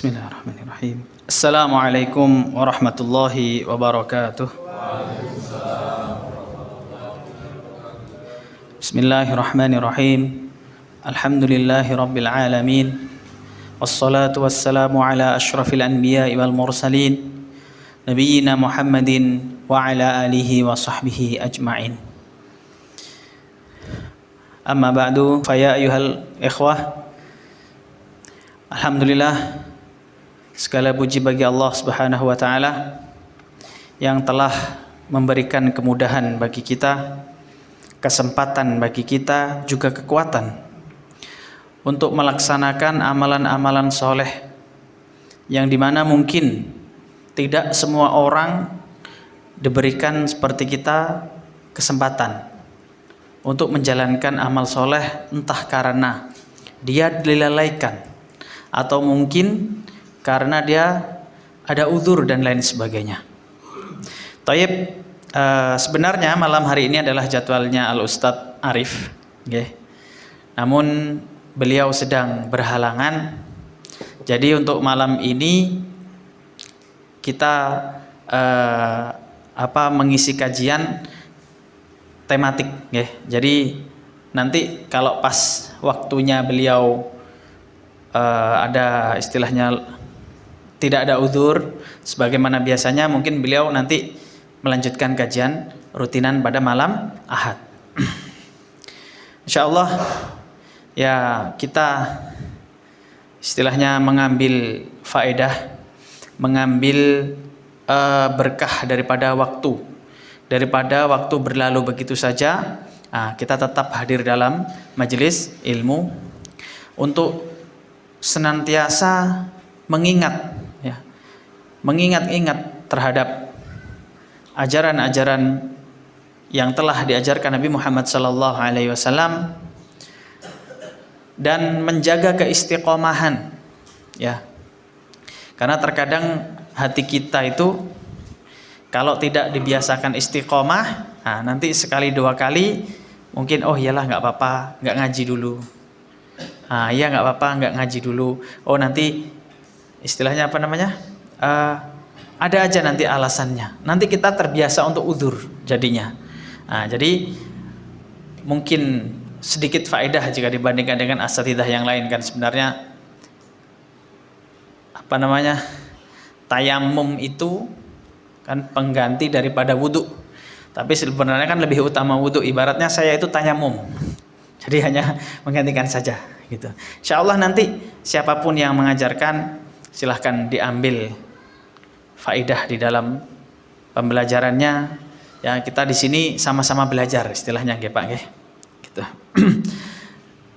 Bismillahirrahmanirrahim. Assalamualaikum warahmatullahi wabarakatuh. Bismillahirrahmanirrahim. Alhamdulillahi rabbil alamin. Wassalatu wassalamu ala asyrafil anbiya'i wal mursalin nabiyyina Muhammadin wa ala alihi wa sahbihi ajma'in. Amma ba'du, faya ayyuhal ikhwah, alhamdulillah, segala puji bagi Allah Subhanahu wa taala yang telah memberikan kemudahan bagi kita, kesempatan bagi kita, juga kekuatan untuk melaksanakan amalan-amalan soleh yang dimana mungkin tidak semua orang diberikan seperti kita kesempatan untuk menjalankan amal soleh, entah karena dia dilalaikan atau mungkin karena dia ada uzur dan lain sebagainya. Taib, sebenarnya malam hari ini adalah jadwalnya Al-Ustadz Arif, okay. Namun beliau sedang berhalangan. Jadi untuk malam ini kita mengisi kajian tematik, okay. Jadi nanti kalau pas waktunya beliau ada istilahnya tidak ada uzur sebagaimana biasanya, mungkin beliau nanti melanjutkan kajian rutinan pada malam Ahad. Insyaallah ya, kita istilahnya mengambil faedah, mengambil berkah daripada waktu berlalu begitu saja. Kita tetap hadir dalam majelis ilmu untuk senantiasa mengingat terhadap ajaran-ajaran yang telah diajarkan Nabi Muhammad SAW dan menjaga keistiqomahan, ya. Karena terkadang hati kita itu kalau tidak dibiasakan istiqomah, nanti sekali dua kali mungkin oh iyalah nggak apa-apa, nggak ngaji dulu. Iya nggak apa-apa, nggak ngaji dulu. Oh nanti istilahnya apa namanya? Ada aja nanti alasannya. Nanti kita terbiasa untuk uzur jadinya. Jadi mungkin sedikit faedah jika dibandingkan dengan asatidzah yang lain, kan sebenarnya apa namanya? Tayamum itu kan pengganti daripada wudhu. Tapi sebenarnya kan lebih utama wudhu. Ibaratnya saya itu tayamum. Jadi hanya menggantikan saja gitu. Insyaallah nanti siapapun yang mengajarkan silahkan diambil faedah di dalam pembelajarannya. Ya, kita di sini sama-sama belajar istilahnya nggih Pak nggih. Gitu.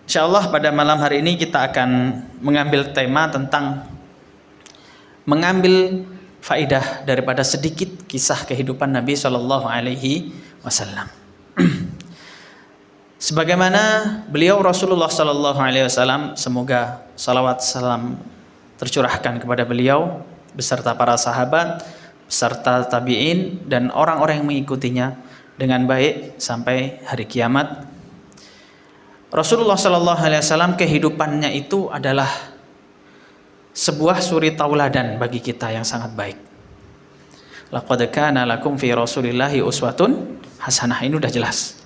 Insyaallah pada malam hari ini kita akan mengambil tema tentang mengambil faedah daripada sedikit kisah kehidupan Nabi Shallallahu alaihi wasallam. Sebagaimana beliau Rasulullah Shallallahu alaihi wasallam, semoga salawat salam tercurahkan kepada beliau beserta para sahabat, beserta tabi'in dan orang-orang yang mengikutinya dengan baik sampai hari kiamat. Rasulullah Shallallahu alaihi wasallam kehidupannya itu adalah sebuah suri tauladan bagi kita yang sangat baik. Laqad kana lakum fi Rasulillahi uswatun hasanah, ini udah jelas.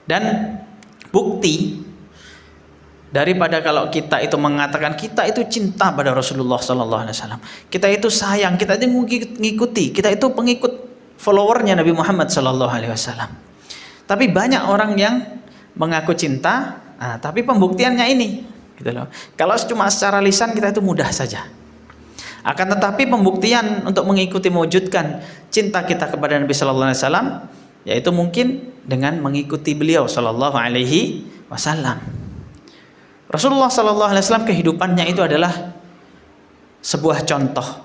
Dan bukti daripada kalau kita itu mengatakan kita itu cinta pada Rasulullah SAW, kita itu sayang, kita itu mengikuti, kita itu pengikut followernya Nabi Muhammad SAW. Tapi banyak orang yang mengaku cinta, tapi pembuktiannya ini, gitu loh. Kalau cuma secara lisan kita itu mudah saja. Akan tetapi pembuktian untuk mengikuti, mewujudkan cinta kita kepada Nabi SAW, yaitu mungkin dengan mengikuti beliau Shallallahu alaihi wasallam. Rasulullah Shallallahu alaihi wasallam kehidupannya itu adalah sebuah contoh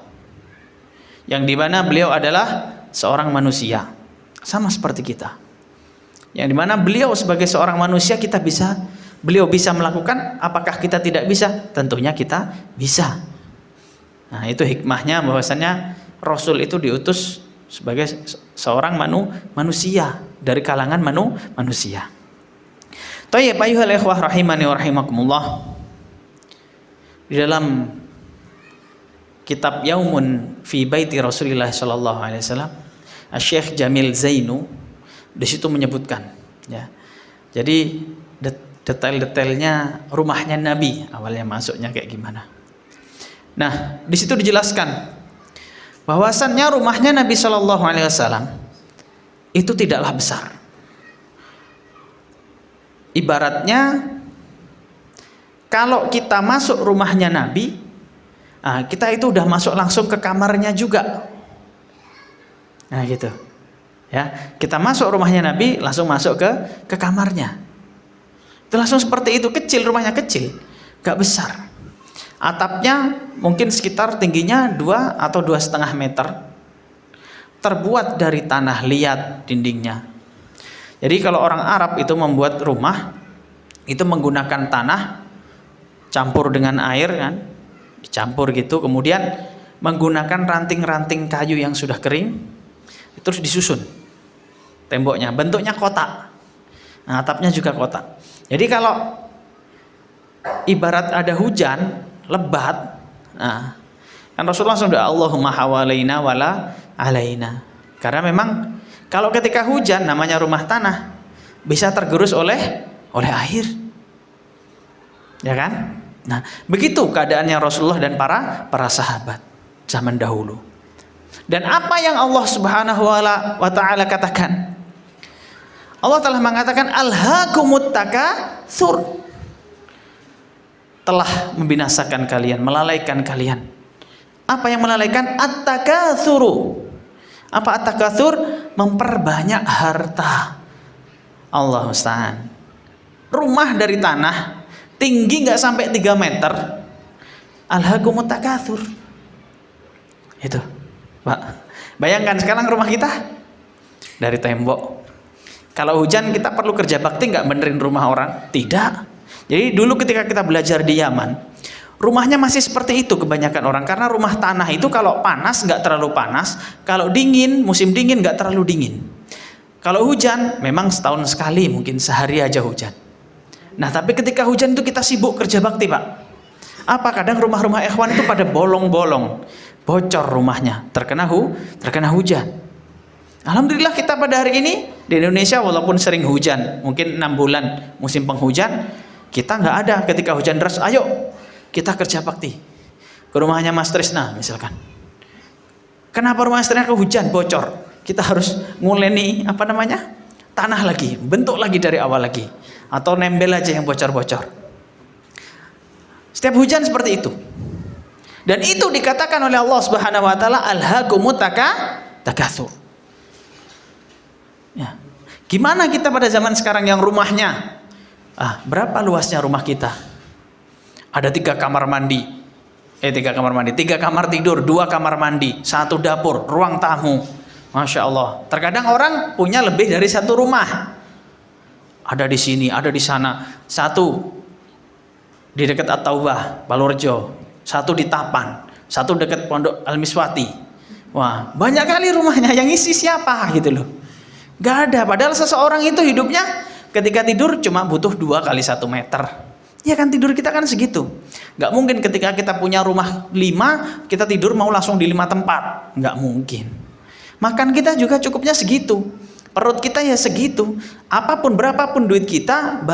yang dimana beliau adalah seorang manusia sama seperti kita. Yang dimana beliau sebagai seorang manusia beliau bisa melakukan, apakah kita tidak bisa? Tentunya kita bisa. Nah, itu hikmahnya bahwasanya Rasul itu diutus sebagai seorang manusia dari kalangan manusia. Thayyib, ayyuhal ikhwah rahimani wa rahimakumullah. Di dalam kitab Yaumun fi Baiti Rasulillah sallallahu alaihi wasallam, Syekh Jamil Zainu di situ menyebutkan, ya. Jadi detail-detailnya rumahnya Nabi awalnya masuknya kayak gimana. Nah, di situ dijelaskan bahwasannya rumahnya Nabi sallallahu alaihi wasallam itu tidaklah besar. Ibaratnya kalau kita masuk rumahnya Nabi, kita itu udah masuk langsung ke kamarnya juga. Nah gitu, ya, kita masuk rumahnya Nabi langsung masuk ke kamarnya. Itu langsung seperti itu, kecil, rumahnya kecil, gak besar. Atapnya mungkin sekitar tingginya 2 atau 2,5 meter, terbuat dari tanah liat dindingnya. Jadi kalau orang Arab itu membuat rumah itu menggunakan tanah campur dengan air, kan, dicampur gitu, kemudian menggunakan ranting-ranting kayu yang sudah kering, terus disusun temboknya, bentuknya kotak. Nah, atapnya juga kotak. Jadi kalau ibarat ada hujan lebat, nah, kan Rasulullah langsung doa Allahumma hawalaina wala alaina. Karena memang kalau ketika hujan, namanya rumah tanah, bisa tergerus oleh air, ya kan? Nah, begitu keadaannya Rasulullah dan para sahabat zaman dahulu. Dan apa yang Allah Subhanahu wa taala katakan? Allah telah mengatakan alhaakumut takatsur, telah membinasakan kalian, melalaikan kalian. Apa yang melalaikan? At-takatsuru. Apa at-takatsur? Memperbanyak harta. Allah musta'an. Rumah dari tanah tinggi nggak sampai 3 meter. Alhaakumut takatsur. Itu, Pak. Bayangkan sekarang rumah kita dari tembok. Kalau hujan kita perlu kerja bakti nggak benerin rumah orang? Tidak. Jadi dulu ketika kita belajar di Yaman, rumahnya masih seperti itu kebanyakan orang, karena rumah tanah itu kalau panas nggak terlalu panas, kalau dingin, musim dingin nggak terlalu dingin. Kalau hujan memang setahun sekali, mungkin sehari aja hujan. Nah, tapi ketika hujan itu kita sibuk kerja bakti, Pak. Apa kadang rumah-rumah ikhwan itu pada bolong-bolong, bocor rumahnya, terkena hujan. Alhamdulillah kita pada hari ini di Indonesia walaupun sering hujan, mungkin 6 bulan musim penghujan, kita nggak ada ketika hujan deras, ayo kita kerja bakti ke rumahnya Mas Trisna misalkan. Kenapa rumah Mas Trisna ke hujan bocor? Kita harus nguleni tanah lagi, bentuk lagi dari awal lagi, atau nembel aja yang bocor-bocor. Setiap hujan seperti itu. Dan itu dikatakan oleh Allah Subhanahu wa taala alhaakumut takatsur. Ya. Gimana kita pada zaman sekarang yang rumahnya berapa luasnya rumah kita? Ada 3 kamar mandi, 3 kamar tidur, 2 kamar mandi, 1 dapur, ruang tamu. Masya Allah. Terkadang orang punya lebih dari 1 rumah. Ada di sini, ada di sana. 1 di dekat At-Taubah, Palorejo, 1 di Tapan, 1 dekat Pondok Al-Miswati. Wah, banyak kali rumahnya, yang isi siapa gitu loh. Gak ada, padahal seseorang itu hidupnya ketika tidur cuma butuh 2 kali 1 meter. Ya kan, tidur kita kan segitu. Gak mungkin ketika kita punya rumah 5, kita tidur mau langsung di 5 tempat. Gak mungkin. Makan kita juga cukupnya segitu. Perut kita ya segitu. Apapun, berapapun duit kita,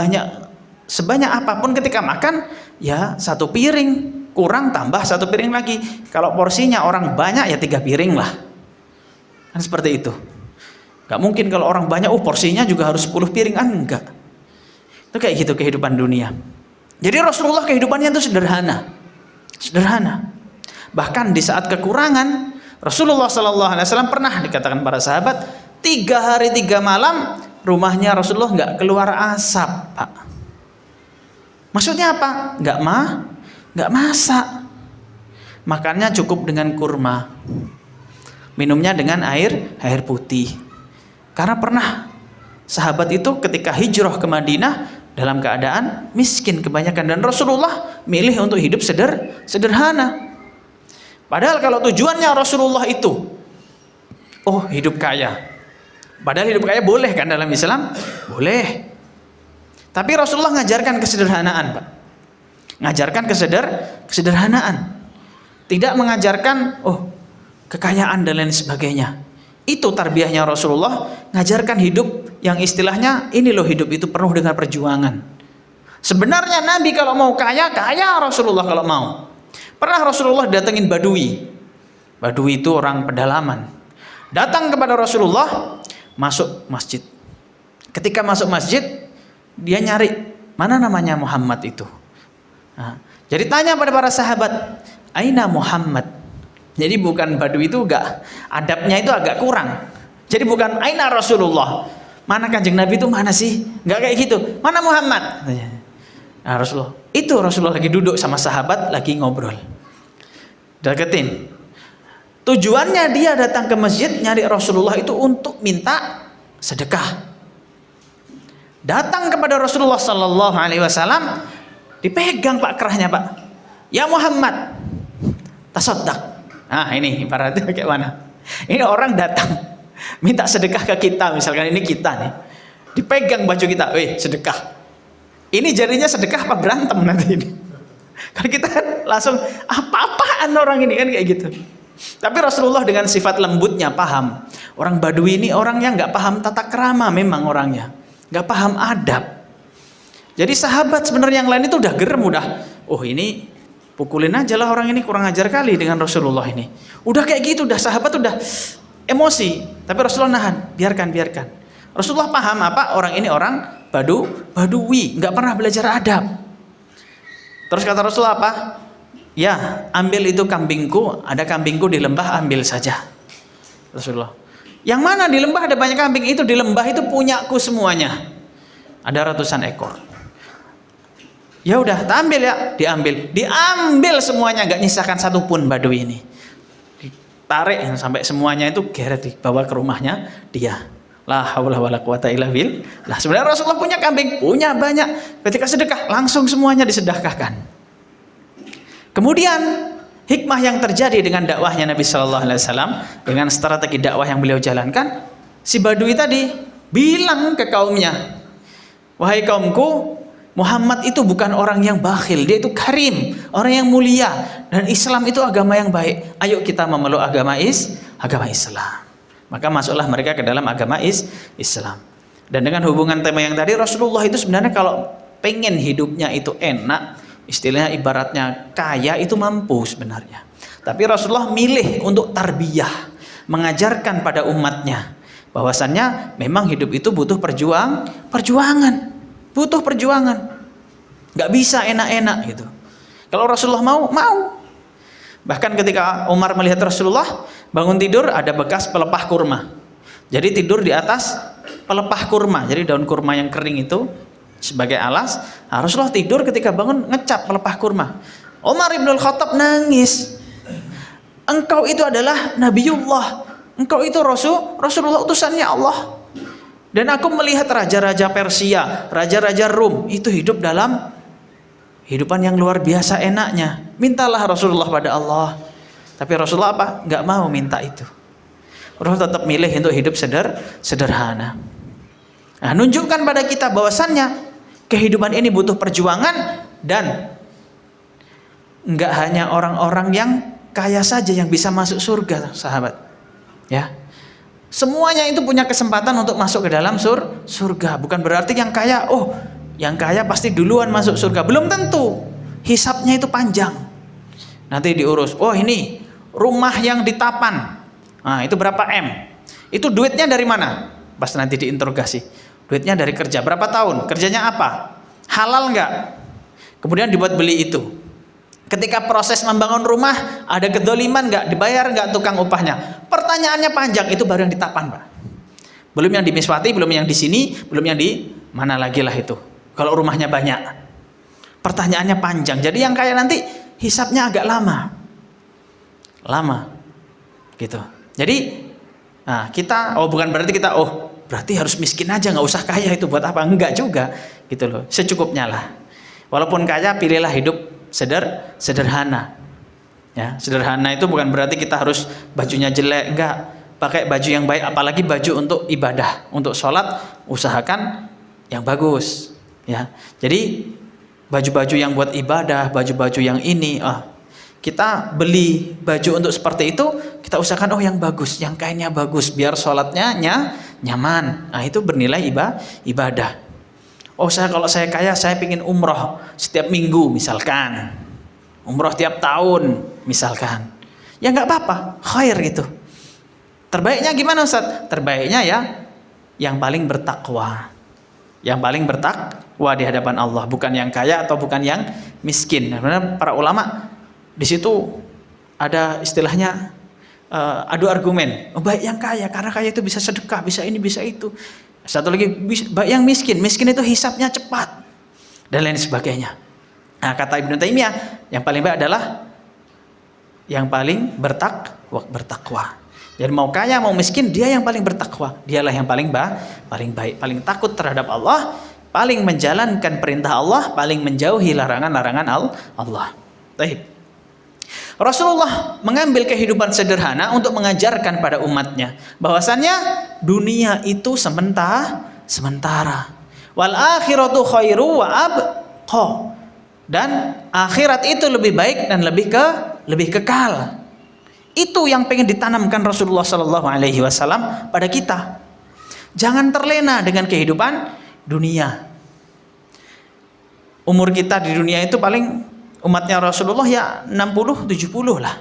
sebanyak apapun ketika makan, ya 1 piring. Kurang tambah 1 piring lagi. Kalau porsinya orang banyak ya 3 piring lah. Kan seperti itu. Gak mungkin kalau orang banyak, porsinya juga harus 10 piring, enggak. Itu kayak gitu kehidupan dunia. Jadi Rasulullah kehidupannya itu sederhana. Bahkan di saat kekurangan, Rasulullah SAW pernah dikatakan para sahabat, 3 hari 3 malam rumahnya Rasulullah nggak keluar asap, Pak. Maksudnya apa? Nggak masak. Makannya cukup dengan kurma. Minumnya dengan air putih. Karena pernah sahabat itu ketika hijrah ke Madinah dalam keadaan miskin kebanyakan, dan Rasulullah milih untuk hidup sederhana. Padahal kalau tujuannya Rasulullah itu hidup kaya. Padahal hidup kaya boleh kan dalam Islam? Boleh. Tapi Rasulullah ngajarkan kesederhanaan, Pak. Ngajarkan kesederhanaan. Tidak mengajarkan kekayaan dan lain sebagainya. Itu tarbiyahnya Rasulullah, ngajarkan hidup yang istilahnya ini loh, hidup itu penuh dengan perjuangan. Sebenarnya Nabi kalau mau kaya, kaya Rasulullah kalau mau. Pernah Rasulullah datengin Badui. Badui itu orang pedalaman. Datang kepada Rasulullah, masuk masjid. Ketika masuk masjid, dia nyari mana namanya Muhammad itu. Nah, jadi tanya pada para sahabat, Aina Muhammad. Jadi bukan Badui itu adabnya itu agak kurang. Jadi bukan Aina Rasulullah. Mana Kanjeng Nabi itu mana sih? Enggak kayak gitu. Mana Muhammad? Nah, Rasulullah lagi duduk sama sahabat, lagi ngobrol. Deketin. Tujuannya dia datang ke masjid nyari Rasulullah itu untuk minta sedekah. Datang kepada Rasulullah Sallallahu Alaihi Wasallam, dipegang Pak kerahnya Pak. Ya Muhammad, tasaddaq. Nah ini ibaratnya kayak mana? Ini orang datang minta sedekah ke kita, misalkan ini kita nih, dipegang baju kita, sedekah. Ini jadinya sedekah apa berantem nanti ini? Kalau kita kan langsung apa-apaan orang ini kan kayak gitu. Tapi Rasulullah dengan sifat lembutnya paham. Orang Badui ini orang yang nggak paham tata krama, memang orangnya nggak paham adab. Jadi sahabat sebenarnya yang lain itu udah gerem, ini pukulin aja lah orang ini, kurang ajar kali dengan Rasulullah ini. Udah kayak gitu, udah sahabat udah emosi. Tapi Rasulullah nahan, biarkan. Rasulullah paham apa orang ini orang Badui, nggak pernah belajar adab. Terus kata Rasulullah apa? Ya, ambil itu kambingku, ada kambingku di lembah, ambil saja. Rasulullah, yang mana di lembah ada banyak kambing? Itu di lembah itu punyaku semuanya, ada ratusan ekor. Ya udah, ambil ya, diambil semuanya, nggak nyisakan satupun Badui ini. Ditarik sampai semuanya itu geret dibawa ke rumahnya dia. La haula wala quwata illa billah. Sebenarnya Rasulullah punya kambing, punya banyak. Ketika sedekah langsung semuanya disedekahkan. Kemudian hikmah yang terjadi dengan dakwahnya Nabi Shallallahu Alaihi Wasallam, dengan strategi dakwah yang beliau jalankan, si Badui tadi bilang ke kaumnya, wahai kaumku, Muhammad itu bukan orang yang bakhil, dia itu karim, orang yang mulia, dan Islam itu agama yang baik. Ayo kita memeluk agama Islam. Maka masuklah mereka ke dalam agama Islam. Dan dengan hubungan tema yang tadi, Rasulullah itu sebenarnya kalau pengen hidupnya itu enak, istilahnya ibaratnya kaya itu mampu sebenarnya. Tapi Rasulullah milih untuk tarbiyah, mengajarkan pada umatnya bahwasannya memang hidup itu butuh perjuangan. Butuh perjuangan. Nggak bisa enak-enak gitu. Kalau Rasulullah mau. Bahkan ketika Umar melihat Rasulullah bangun tidur ada bekas pelepah kurma. Jadi tidur di atas pelepah kurma. Jadi daun kurma yang kering itu sebagai alas. Nah, Rasulullah tidur ketika bangun ngecap pelepah kurma. Umar ibn Khattab nangis. Engkau itu adalah Nabiullah. Engkau itu Rasulullah utusannya Allah. Dan aku melihat raja-raja Persia, raja-raja Rum itu hidup dalam hidupan yang luar biasa enaknya. Mintalah Rasulullah pada Allah. Tapi Rasulullah apa? Nggak mau minta itu. Rasulullah tetap milih untuk hidup sederhana. Nah, nunjukkan pada kita bahwasannya kehidupan ini butuh perjuangan, dan nggak hanya orang-orang yang kaya saja yang bisa masuk surga, sahabat. Ya. Semuanya itu punya kesempatan untuk masuk ke dalam surga. Bukan berarti yang kaya, yang kaya pasti duluan masuk surga. Belum tentu. Hisabnya itu panjang. Nanti diurus. Ini rumah yang di Tapan. Nah, itu berapa M? Itu duitnya dari mana? Pas nanti diinterogasi. Duitnya dari kerja. Berapa tahun? Kerjanya apa? Halal nggak? Kemudian dibuat beli itu. Ketika proses membangun rumah, ada kedoliman nggak? Dibayar nggak tukang upahnya? Pertanyaannya panjang. Itu baru yang di Tapan, Pak. Belum yang di Miswati, belum yang di sini, belum yang di mana lagi lah itu. Kalau rumahnya banyak. Pertanyaannya panjang. Jadi yang kaya nanti hisapnya agak lama. Gitu. Jadi kita bukan berarti kita berarti harus miskin aja, nggak usah kaya, itu buat apa? Enggak juga gitu loh. Secukupnya lah. Walaupun kaya, pilihlah hidup sederhana. Ya, sederhana itu bukan berarti kita harus bajunya jelek, enggak. Pakai baju yang baik, apalagi baju untuk ibadah, untuk sholat, usahakan yang bagus. Ya, jadi baju-baju yang buat ibadah, baju-baju yang ini, kita beli baju untuk seperti itu, kita usahakan yang bagus, yang kainnya bagus, biar sholatnya nyaman. Nah itu bernilai ibadah. Kalau saya kaya, saya ingin umroh setiap minggu misalkan, umroh tiap tahun misalkan, ya nggak apa-apa, khair gitu. Terbaiknya gimana Ustaz? Terbaiknya ya yang paling bertakwa, yang paling bertakwa di hadapan Allah, bukan yang kaya atau bukan yang miskin. Karena para ulama di situ ada istilahnya adu argumen. Baik yang kaya, karena kaya itu bisa sedekah, bisa ini, bisa itu. Satu lagi, baik yang miskin itu hisapnya cepat dan lain sebagainya. Nah, kata Ibnu Taimiyah, yang paling baik adalah yang paling bertakwa. Jadi mau kaya mau miskin, dia yang paling bertakwa. Dialah yang paling baik, paling takut terhadap Allah, paling menjalankan perintah Allah, paling menjauhi larangan-larangan Allah. Baik. Rasulullah mengambil kehidupan sederhana untuk mengajarkan pada umatnya bahwasannya dunia itu sementara. Wal akhiratu khairu wa abqa. Dan akhirat itu lebih baik dan lebih kekal. Itu yang pengen ditanamkan Rasulullah sallallahu alaihi wasallam pada kita. Jangan terlena dengan kehidupan dunia. Umur kita di dunia itu paling umatnya Rasulullah ya 60-70 lah.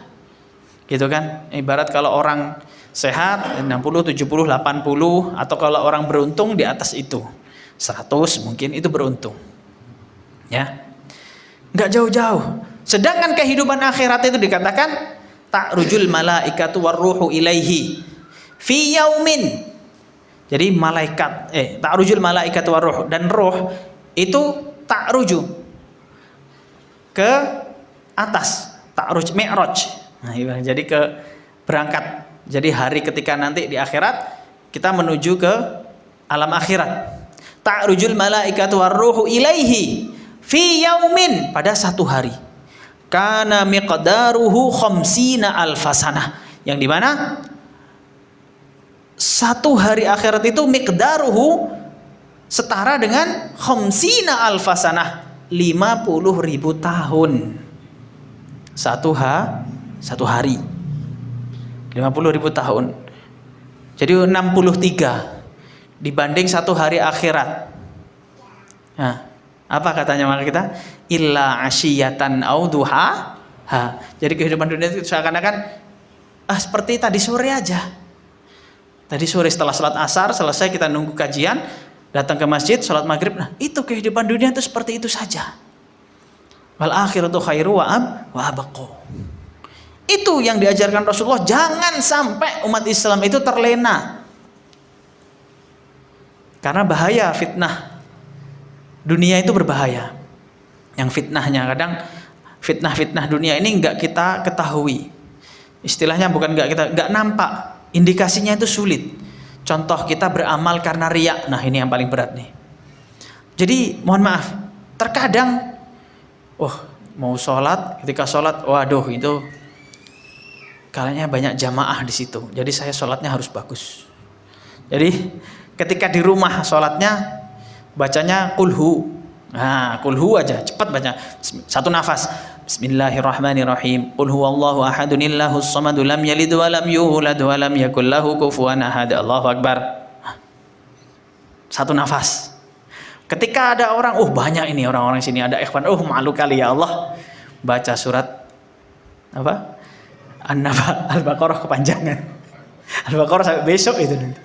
Gitu kan? Ibarat kalau orang sehat 60, 70, 80, atau kalau orang beruntung di atas itu 100 mungkin itu beruntung. Ya. Enggak jauh-jauh. Sedangkan kehidupan akhirat itu dikatakan ta'rujul malaikatu warruhu ilaihi fi yaumin. Jadi malaikat ta'rujul malaikatu warruh, dan roh itu ta'ruju ke atas, ta'ruj mi'raj. Nah, jadi berangkat. Jadi hari ketika nanti di akhirat kita menuju ke alam akhirat. Ta'rujul malaikatu warruhu ilaihi fi yaumin, pada satu hari. Kana miqdaruhu khamsina alfasanah, yang dimana satu hari akhirat itu miqdaruhu setara dengan khamsina alfasanah, 50.000 tahun. Satu hari 50.000 tahun. Jadi 63 dibanding satu hari akhirat. Nah, apa katanya maka kita? Illa asyiyatan au duha. Jadi kehidupan dunia itu seakan-akan seperti tadi sore aja. Tadi sore setelah salat asar selesai, kita nunggu kajian, datang ke masjid, sholat maghrib. Nah, itu kehidupan dunia itu seperti itu saja. Wal akhiratu khairu wa abqa. Itu yang diajarkan Rasulullah. Jangan sampai umat Islam itu terlena. Karena bahaya fitnah. Dunia itu berbahaya. Yang fitnahnya kadang fitnah dunia ini enggak kita ketahui. Istilahnya bukan enggak nampak. Indikasinya itu sulit. Contoh, kita beramal karena riya. Nah, ini yang paling berat nih. Jadi mohon maaf, terkadang mau sholat, ketika sholat, waduh itu kayaknya banyak jamaah di situ. Jadi saya sholatnya harus bagus. Jadi ketika di rumah sholatnya bacanya kulhu. Nah, kulhu aja, cepat baca. Satu nafas. Bismillahirrahmanirrahim. Qul huwallahu ahadun illahus samadu lam yalid wa lam yulad wa lam yakul lahu kufuwan ahad. Allahu akbar. Satu nafas. Ketika ada orang, banyak ini orang-orang sini, ada ikhwan, malu kali ya Allah, baca surat apa? Al-Baqarah kepanjangan. Al-Baqarah sampai besok itu nanti.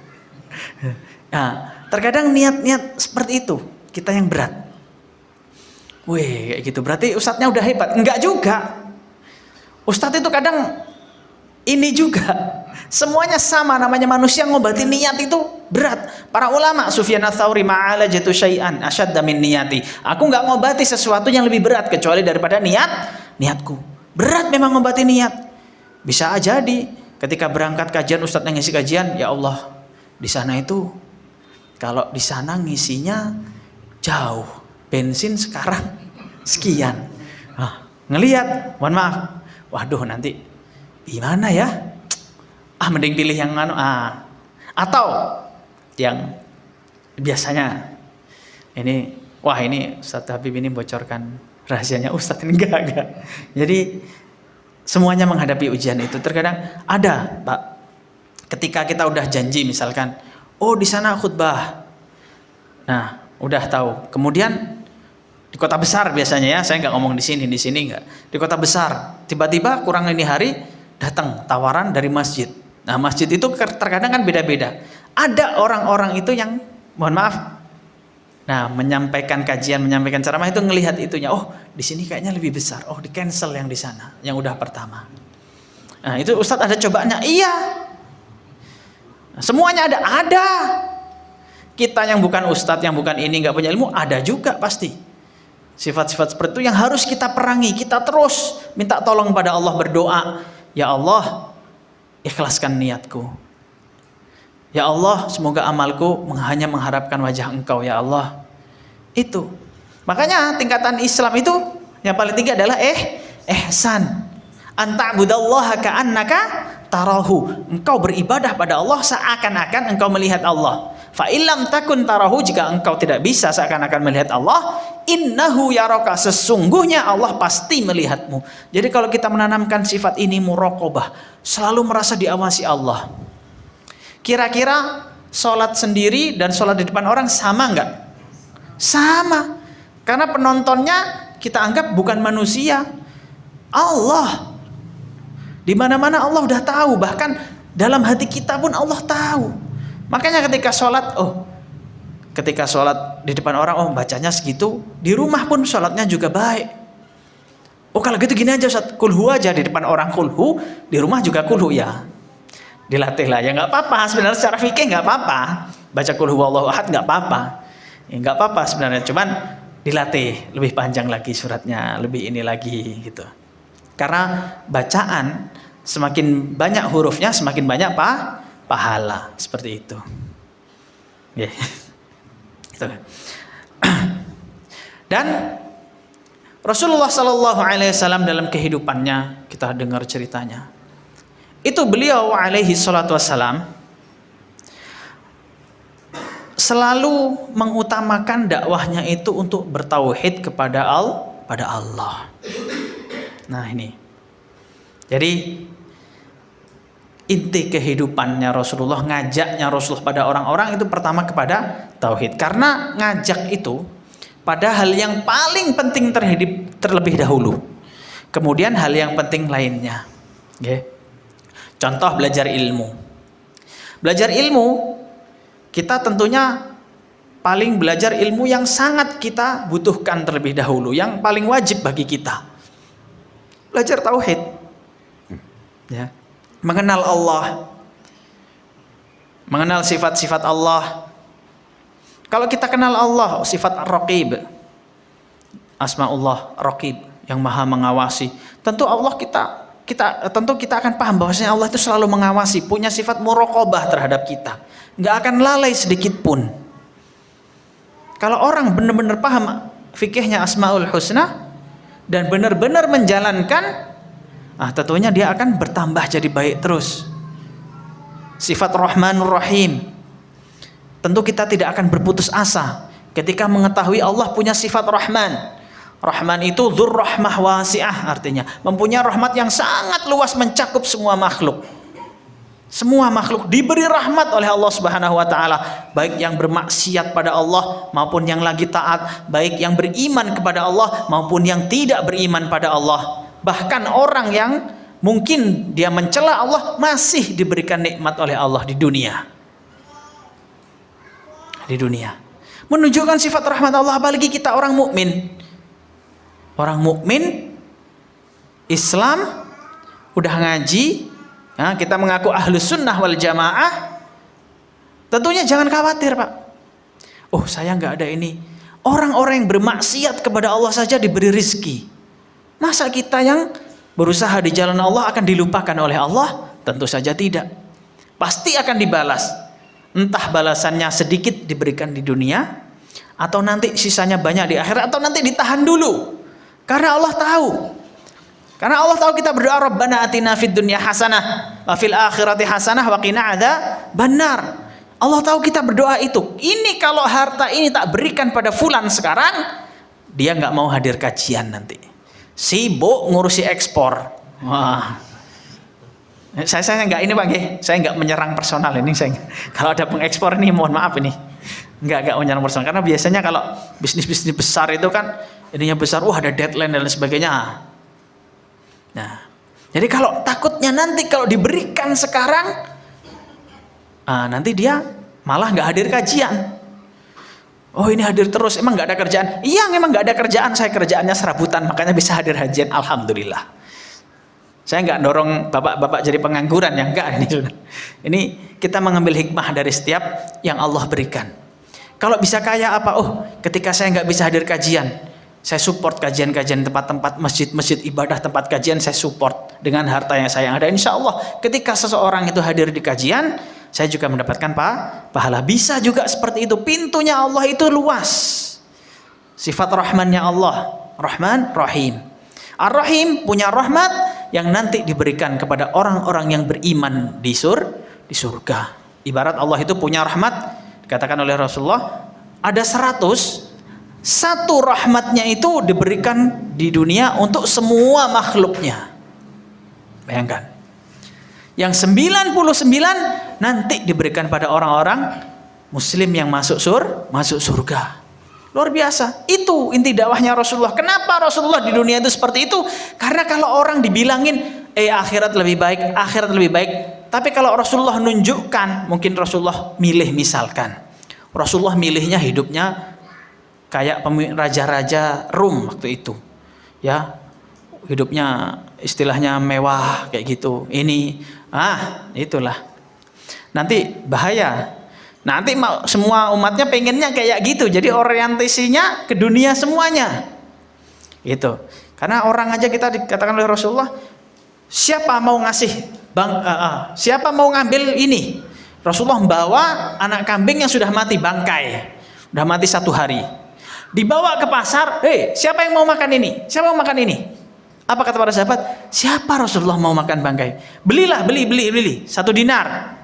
Nah, terkadang niat-niat seperti itu kita yang berat. Kayak gitu. Berarti ustadznya udah hebat. Enggak juga. Ustadz itu kadang ini juga. Semuanya sama, namanya manusia, ngobati niat itu berat. Para ulama, Sufyan ats-Tsauri ma'ala jatu syai'an asyadda min niyati. Aku enggak ngobati sesuatu yang lebih berat kecuali daripada niatku. Berat memang ngobati niat. Bisa jadi ketika berangkat kajian, ustadz yang ngisi kajian, ya Allah, di sana itu kalau di sana ngisinya jauh, bensin sekarang sekian. Ngelihat, mohon maaf, waduh nanti gimana ya? Mending pilih yang atau yang biasanya ini, ini Ustadz Habib ini bocorkan rahasianya Ustadz ini enggak. Jadi Semuanya menghadapi ujian itu. Terkadang ada, Pak, ketika kita udah janji misalkan, oh di sana khutbah. Nah, udah tahu. Kemudian di kota besar biasanya ya, saya nggak ngomong di sini nggak. Di kota besar, tiba-tiba kurang ini hari datang tawaran dari masjid. Nah, masjid itu terkadang kan beda-beda. Ada orang-orang itu yang, mohon maaf, nah menyampaikan kajian, menyampaikan ceramah itu ngelihat itunya, oh di sini kayaknya lebih besar, oh di cancel yang di sana, yang udah pertama. Nah itu Ustadz ada cobaannya, iya. Semuanya ada. Kita yang bukan Ustadz, yang bukan ini, nggak punya ilmu, ada juga pasti. Sifat-sifat seperti itu yang harus kita perangi. Kita terus minta tolong pada Allah, berdoa, ya Allah, ikhlaskan niatku. Ya Allah, semoga amalku hanya mengharapkan wajah Engkau, ya Allah. Itu. Makanya tingkatan Islam itu yang paling tinggi adalah ihsan. Anta'budallaha ka'annaka tarahu. Engkau beribadah pada Allah seakan-akan engkau melihat Allah. Fa illam takun tarahu, jika engkau tidak bisa seakan-akan melihat Allah, innahu yaraka, sesungguhnya Allah pasti melihatmu. Jadi kalau kita menanamkan sifat ini, muraqabah, selalu merasa diawasi Allah. Kira-kira sholat sendiri dan sholat di depan orang sama nggak? Sama. Karena penontonnya kita anggap bukan manusia, Allah. Di mana-mana Allah udah tahu, bahkan dalam hati kita pun Allah tahu. Makanya ketika sholat, ketika sholat di depan orang, bacanya segitu, di rumah pun sholatnya juga baik. Kalau gitu gini aja Ustaz, kulhu aja di depan orang kulhu, di rumah juga kulhu ya. Dilatih lah, ya nggak apa-apa sebenarnya, secara fikih nggak apa-apa, baca qul huwallahu ahad nggak apa-apa, ya nggak apa-apa sebenarnya, cuman dilatih lebih panjang lagi suratnya, lebih ini lagi gitu. Karena bacaan semakin banyak hurufnya semakin banyak pahala, seperti itu. Yeah. Itu. Dan Rasulullah SAW dalam kehidupannya, kita dengar ceritanya, itu beliau alaihi salatu wassalam selalu mengutamakan dakwahnya itu untuk bertauhid kepada Allah. Nah ini, jadi inti kehidupannya Rasulullah, ngajaknya Rasulullah pada orang-orang itu pertama kepada tauhid. Karena ngajak itu pada hal yang paling penting terlebih dahulu, kemudian hal yang penting lainnya. Okay. Contoh belajar ilmu. Belajar ilmu, kita tentunya paling belajar ilmu yang sangat kita butuhkan terlebih dahulu, yang paling wajib bagi kita. Belajar tauhid. Ya. Mengenal Allah. Mengenal sifat-sifat Allah. Kalau kita kenal Allah, sifat Ar-Raqib. Asmaullah Raqib, yang Maha mengawasi. Tentu Allah tentu kita akan paham bahwasanya Allah itu selalu mengawasi, punya sifat muraqabah terhadap kita, nggak akan lalai sedikit pun. Kalau orang benar-benar paham fikihnya Asmaul Husna dan benar-benar menjalankan, tentunya dia akan bertambah jadi baik terus. Sifat Rahmanur Rahim, tentu kita tidak akan berputus asa ketika mengetahui Allah punya sifat Rahman. Rahman itu dzur rahmah wasi'ah, artinya mempunyai rahmat yang sangat luas, mencakup semua makhluk. Semua makhluk diberi rahmat oleh Allah Subhanahu wa taala, baik yang bermaksiat pada Allah maupun yang lagi taat, baik yang beriman kepada Allah maupun yang tidak beriman pada Allah. Bahkan orang yang mungkin dia mencela Allah masih diberikan nikmat oleh Allah di dunia. Di dunia. Menunjukkan sifat rahmat Allah, apalagi kita orang mukmin. Orang mukmin Islam udah ngaji, kita mengaku ahlus sunnah wal jamaah, tentunya jangan khawatir Pak. Saya nggak ada ini. Orang-orang yang bermaksiat kepada Allah saja diberi rizki. Masa kita yang berusaha di jalan Allah akan dilupakan oleh Allah? Tentu saja tidak. Pasti akan dibalas. Entah balasannya sedikit diberikan di dunia, atau nanti sisanya banyak di akhirat, atau nanti ditahan dulu. Karena Allah tahu kita berdoa, Rabbana atina fid dunya hasanah wa fil akhirati hasanah wa qina adzabannar. Allah tahu kita berdoa itu. Ini kalau harta ini tak berikan pada fulan sekarang, dia nggak mau hadir kajian nanti. Sibuk ngurusi ekspor. Wah. Saya nggak ini Pak, saya nggak menyerang personal ini. Kalau ada pengekspor ini mohon maaf ini, nggak menyerang personal, karena biasanya kalau bisnis besar itu kan ininya besar, ada deadline dan lain sebagainya. Nah, jadi kalau takutnya nanti kalau diberikan sekarang, nanti dia malah nggak hadir kajian. Oh ini hadir terus, emang nggak ada kerjaan? Iya, memang nggak ada kerjaan. Saya kerjaannya serabutan, makanya bisa hadir kajian. Alhamdulillah. Saya nggak dorong bapak-bapak jadi pengangguran, ya enggak ini. Ini kita mengambil hikmah dari setiap yang Allah berikan. Kalau bisa kaya apa? Oh, ketika saya nggak bisa hadir kajian, saya support kajian-kajian tempat-tempat masjid ibadah, tempat kajian saya support dengan harta yang saya ada. Insya Allah ketika seseorang itu hadir di kajian, saya juga mendapatkan pahala. Bisa juga seperti itu. Pintunya Allah itu luas. Sifat rahmannya Allah, Rahman, Rahim. Ar-Rahim punya rahmat yang nanti diberikan kepada orang-orang yang beriman di surga. Ibarat Allah itu punya rahmat, dikatakan oleh Rasulullah, ada 100, satu rahmatnya itu diberikan di dunia untuk semua makhluknya. Bayangkan. Yang 99 nanti diberikan pada orang-orang muslim yang masuk surga. Luar biasa. Itu inti dakwahnya Rasulullah. Kenapa Rasulullah di dunia itu seperti itu? Karena kalau orang dibilangin akhirat lebih baik. Tapi kalau Rasulullah nunjukkan, mungkin Rasulullah milih, misalkan Rasulullah milihnya hidupnya kayak raja-raja Rum waktu itu. Ya, hidupnya istilahnya mewah kayak gitu. Itulah. Nanti bahaya. Nanti semua umatnya pengennya kayak gitu, jadi orientasinya ke dunia semuanya gitu. Karena orang aja kita dikatakan oleh Rasulullah, siapa mau ngasih siapa mau ngambil ini? Rasulullah membawa anak kambing yang sudah mati bangkai, sudah mati 1 hari, dibawa ke pasar. Siapa yang mau makan ini? Siapa mau makan ini? Apa kata para sahabat? Siapa Rasulullah mau makan bangkai? Belilah, beli 1 dinar.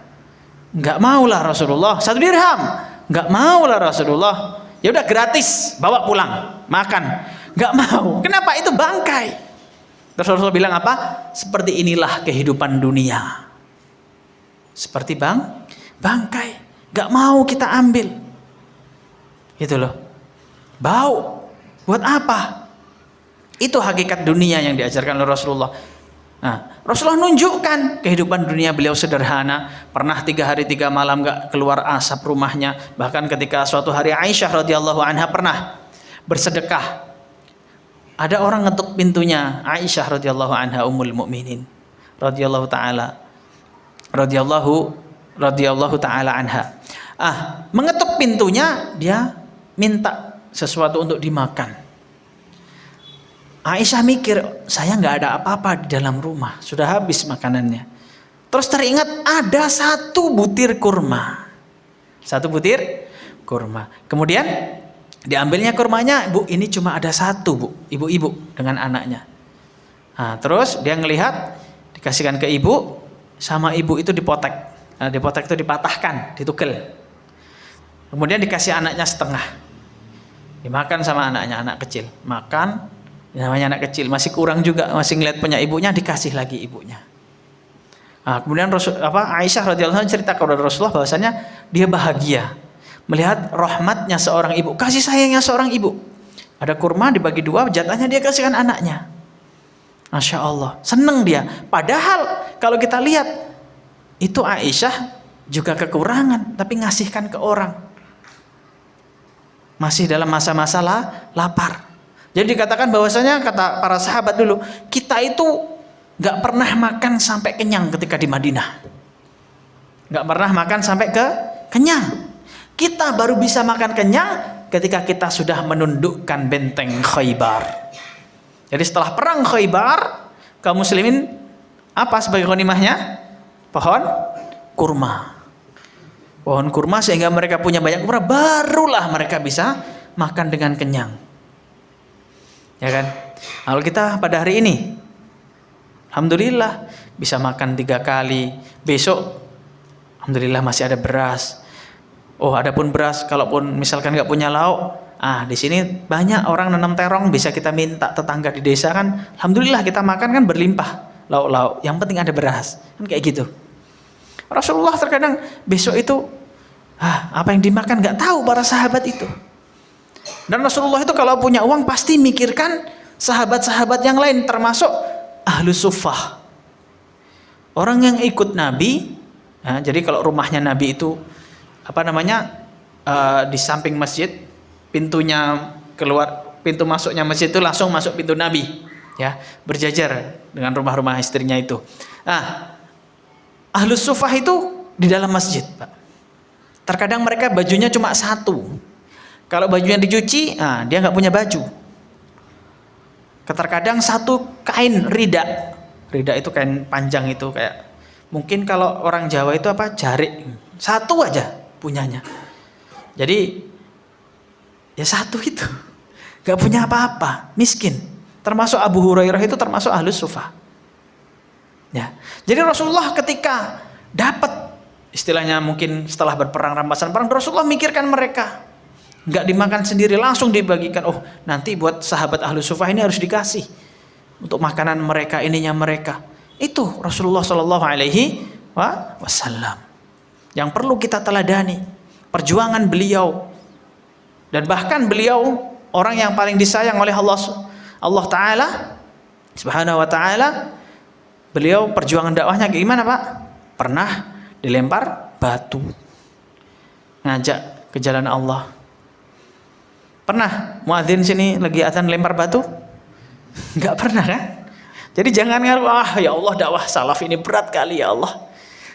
Enggak maulah Rasulullah. 1 dirham. Enggak maulah Rasulullah. Ya udah gratis, bawa pulang, makan. Enggak mau. Kenapa? Itu bangkai. Terus Rasulullah bilang apa? Seperti inilah kehidupan dunia. Seperti bangkai. Enggak mau kita ambil. Gitu loh. Bau. Buat apa? Itu hakikat dunia yang diajarkan oleh Rasulullah. Nah, Rasulullah nunjukkan kehidupan dunia beliau sederhana. Pernah 3 hari 3 malam gak keluar asap rumahnya. Bahkan ketika suatu hari Aisyah radhiyallahu anha pernah bersedekah, ada orang ngetuk pintunya. Aisyah radhiyallahu anha ummul mukminin radhiyallahu taala anha. Mengetuk pintunya, dia minta sesuatu untuk dimakan. Aisyah mikir, saya nggak ada apa-apa di dalam rumah, sudah habis makanannya. Terus teringat ada 1 butir kurma. 1 butir kurma. Kemudian diambilnya kurmanya, Bu, ini cuma ada 1, Bu, ibu-ibu dengan anaknya. Terus dia ngelihat, dikasihkan ke ibu, sama ibu itu dipotek. Dipotek itu dipatahkan, ditukel. Kemudian dikasih anaknya setengah. Dimakan sama anaknya, anak kecil. Makan. Namanya anak kecil masih kurang juga, masih ngeliat punya ibunya, dikasih lagi ibunya. Kemudian Aisyah radhiyallahu anha cerita kepada Rasulullah bahwasanya dia bahagia melihat rahmatnya seorang ibu, kasih sayangnya seorang ibu. Ada kurma dibagi 2, jatahnya dia kasihkan anaknya. Masya Allah, seneng dia. Padahal kalau kita lihat itu Aisyah juga kekurangan, tapi ngasihkan ke orang. Masih dalam masa-masa lapar. Jadi dikatakan bahwasanya, kata para sahabat dulu, kita itu gak pernah makan sampai kenyang ketika di Madinah. Gak pernah makan sampai kenyang. Kita baru bisa makan kenyang ketika kita sudah menundukkan benteng Khaybar. Jadi setelah perang Khaybar, kaum muslimin apa sebagai ghanimahnya? Pohon kurma. Pohon kurma, sehingga mereka punya banyak kurma, barulah mereka bisa makan dengan kenyang. Ya kan? Kalau kita pada hari ini, alhamdulillah bisa makan 3 kali. Besok alhamdulillah masih ada beras. Adapun beras, kalaupun misalkan nggak punya lauk, di sini banyak orang nanam terong, bisa kita minta tetangga di desa kan. Alhamdulillah kita makan kan berlimpah. lauk-lauk, yang penting ada beras. Kan kayak gitu. Rasulullah terkadang besok itu apa yang dimakan nggak tahu para sahabat itu. Dan Rasulullah itu kalau punya uang pasti mikirkan sahabat-sahabat yang lain, termasuk Ahlus Suffah. Orang yang ikut Nabi, jadi kalau rumahnya Nabi itu di samping masjid, pintunya keluar, pintu masuknya masjid itu langsung masuk pintu Nabi, ya, berjajar dengan rumah-rumah istrinya itu. Ahlus Suffah itu di dalam masjid, Pak. Terkadang mereka bajunya cuma satu. Kalau bajunya dicuci, dia nggak punya baju. Terkadang satu kain rida. Rida itu kain panjang itu, kayak mungkin kalau orang Jawa itu jarik. Satu aja punyanya. Jadi ya satu itu. Nggak punya apa-apa, miskin. Termasuk Abu Hurairah itu termasuk Ahlus Suffah. Ya. Jadi Rasulullah ketika dapat, istilahnya mungkin setelah berperang, rampasan perang, Rasulullah mikirkan mereka. Nggak dimakan sendiri, langsung dibagikan. Oh, nanti buat sahabat Ahlus Suffah ini harus dikasih untuk makanan mereka, ininya mereka. Itu Rasulullah Shallallahu Alaihi Wasallam yang perlu kita teladani perjuangan beliau. Dan bahkan beliau orang yang paling disayang oleh Allah Ta'ala Subhanahu Wa Ta'ala. Beliau perjuangan dakwahnya gimana, Pak? Pernah dilempar batu ngajak ke jalan Allah. Pernah muadzin sini lagi azan lempar batu? Enggak pernah kan? Jadi jangan ngaruh, ya Allah dakwah salaf ini berat kali ya Allah.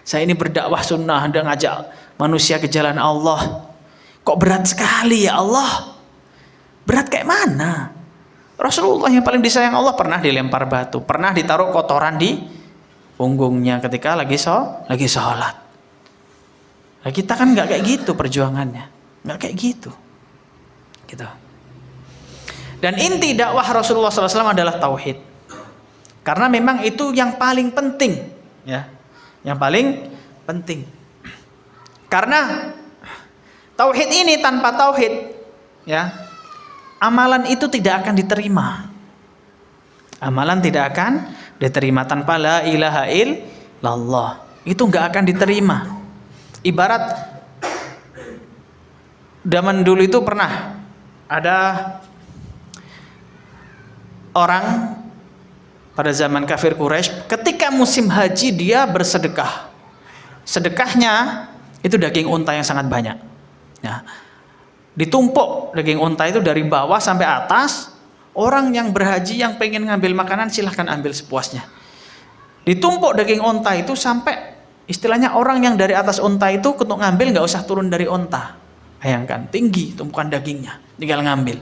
Saya ini berdakwah sunnah dan ngajak manusia ke jalan Allah. Kok berat sekali ya Allah? Berat kayak mana? Rasulullah yang paling disayang Allah pernah dilempar batu, pernah ditaruh kotoran di punggungnya ketika lagi sholat. Nah, kita kan nggak kayak gitu perjuangannya, nggak kayak gitu. Dan inti dakwah Rasulullah SAW adalah tauhid, karena memang itu yang paling penting, ya, yang paling penting. Karena tauhid ini, tanpa tauhid, ya, amalan itu tidak akan diterima. Amalan tidak akan diterima tanpa la ilaha illallah. Itu nggak akan diterima. Ibarat zaman dulu itu pernah ada orang pada zaman kafir Quraisy, ketika musim haji dia bersedekah. Sedekahnya itu daging unta yang sangat banyak. Ya. Ditumpuk daging unta itu dari bawah sampai atas. Orang yang berhaji yang pengen ngambil makanan silahkan ambil sepuasnya. Ditumpuk daging unta itu sampai istilahnya orang yang dari atas unta itu untuk ngambil nggak usah turun dari unta. Bayangkan, tinggi tumpukan dagingnya, tinggal ngambil.